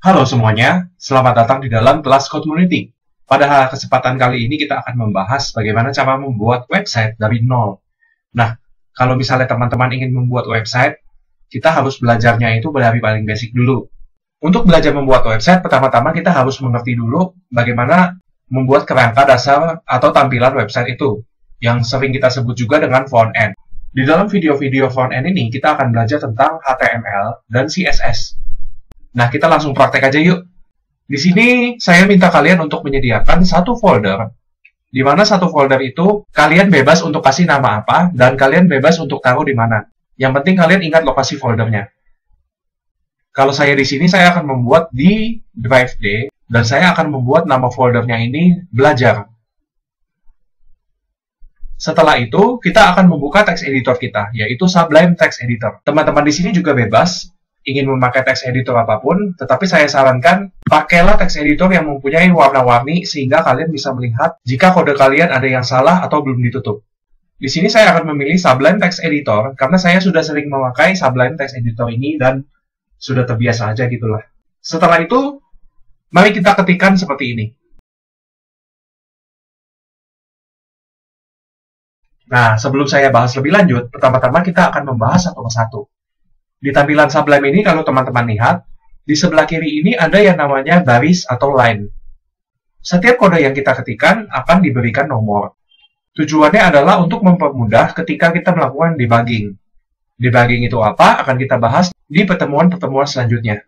Halo semuanya, selamat datang di dalam kelas Code Community. Pada kesempatan kali ini kita akan membahas bagaimana cara membuat website dari nol. Nah, kalau misalnya teman-teman ingin membuat website, kita harus belajarnya itu dari paling basic dulu. Untuk belajar membuat website, pertama-tama kita harus mengerti dulu bagaimana membuat kerangka dasar atau tampilan website itu, yang sering kita sebut juga dengan front-end. Di dalam video-video front-end ini, kita akan belajar tentang HTML dan CSS. Nah, kita langsung praktek aja yuk. Di sini, saya minta kalian untuk menyediakan satu folder, di mana satu folder itu kalian bebas untuk kasih nama apa, dan kalian bebas untuk taruh di mana. Yang penting kalian ingat lokasi foldernya. Kalau saya di sini, saya akan membuat di Drive D, dan saya akan membuat nama foldernya ini belajar. Setelah itu, kita akan membuka text editor kita, yaitu Sublime Text Editor. Teman-teman di sini juga bebas ingin memakai text editor apapun, tetapi saya sarankan pakailah text editor yang mempunyai warna-warni sehingga kalian bisa melihat jika kode kalian ada yang salah atau belum ditutup. Di sini saya akan memilih Sublime Text Editor karena saya sudah sering memakai Sublime Text Editor ini dan sudah terbiasa aja gitulah. Setelah itu, mari kita ketikkan seperti ini. Nah, sebelum saya bahas lebih lanjut, pertama-tama kita akan membahas satu persatu. Di tampilan Sublime ini, kalau teman-teman lihat, di sebelah kiri ini ada yang namanya baris atau line. Setiap kode yang kita ketikkan akan diberikan nomor. Tujuannya adalah untuk mempermudah ketika kita melakukan debugging. Debugging itu apa? Akan kita bahas di pertemuan-pertemuan selanjutnya.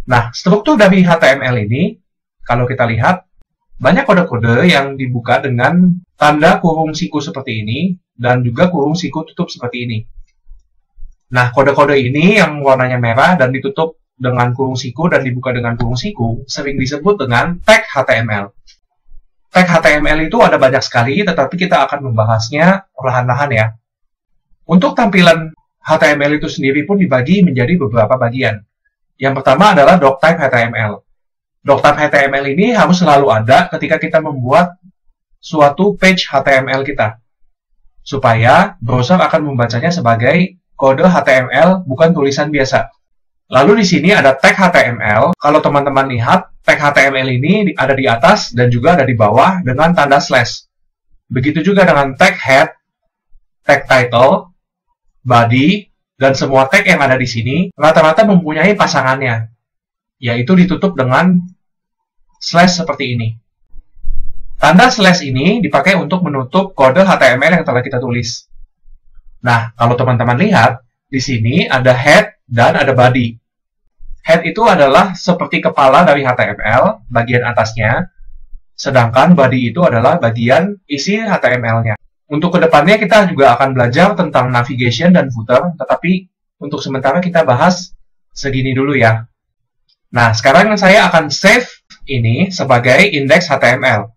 Nah, struktur dari HTML ini, kalau kita lihat, banyak kode-kode yang dibuka dengan tanda kurung siku seperti ini, dan juga kurung siku tutup seperti ini. Nah, kode-kode ini yang warnanya merah dan ditutup dengan kurung siku dan dibuka dengan kurung siku sering disebut dengan tag HTML. Tag HTML itu ada banyak sekali, tetapi kita akan membahasnya perlahan-lahan ya. Untuk tampilan HTML itu sendiri pun dibagi menjadi beberapa bagian. Yang pertama adalah doctype HTML. Doctype HTML ini harus selalu ada ketika kita membuat suatu page HTML kita, supaya browser akan membacanya sebagai kode HTML, bukan tulisan biasa. Lalu di sini ada tag HTML. Kalau teman-teman lihat, tag HTML ini ada di atas dan juga ada di bawah dengan tanda slash. Begitu juga dengan tag head, tag title, body, dan semua tag yang ada di sini rata-rata mempunyai pasangannya, yaitu ditutup dengan slash seperti ini. Tanda slash ini dipakai untuk menutup kode HTML yang telah kita tulis. Nah, kalau teman-teman lihat, di sini ada head dan ada body. Head itu adalah seperti kepala dari HTML, bagian atasnya, sedangkan body itu adalah bagian isi HTML-nya. Untuk kedepannya kita juga akan belajar tentang navigation dan footer, tetapi untuk sementara kita bahas segini dulu ya. Nah, sekarang saya akan save ini sebagai index HTML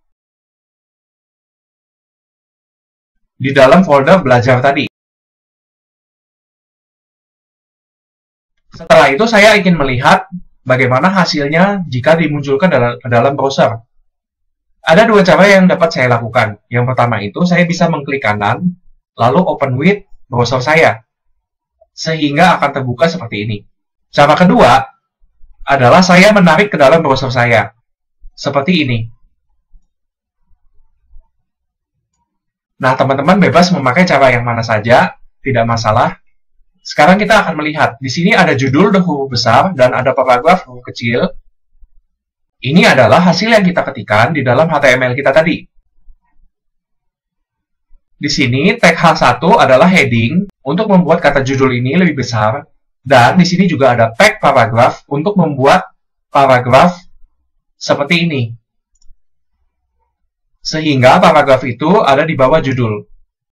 di dalam folder belajar tadi. Setelah itu saya ingin melihat bagaimana hasilnya jika dimunculkan dalam browser. Ada dua cara yang dapat saya lakukan. Yang pertama itu saya bisa mengklik kanan, lalu open with browser saya, sehingga akan terbuka seperti ini. Cara kedua adalah saya menarik ke dalam browser saya, seperti ini. Nah, teman-teman bebas memakai cara yang mana saja, tidak masalah. Sekarang kita akan melihat, di sini ada judul huruf besar dan ada paragraf huruf kecil. Ini adalah hasil yang kita ketikkan di dalam HTML kita tadi. Di sini tag H1 adalah heading untuk membuat kata judul ini lebih besar, dan di sini juga ada tag paragraf untuk membuat paragraf seperti ini. Sehingga paragraf itu ada di bawah judul.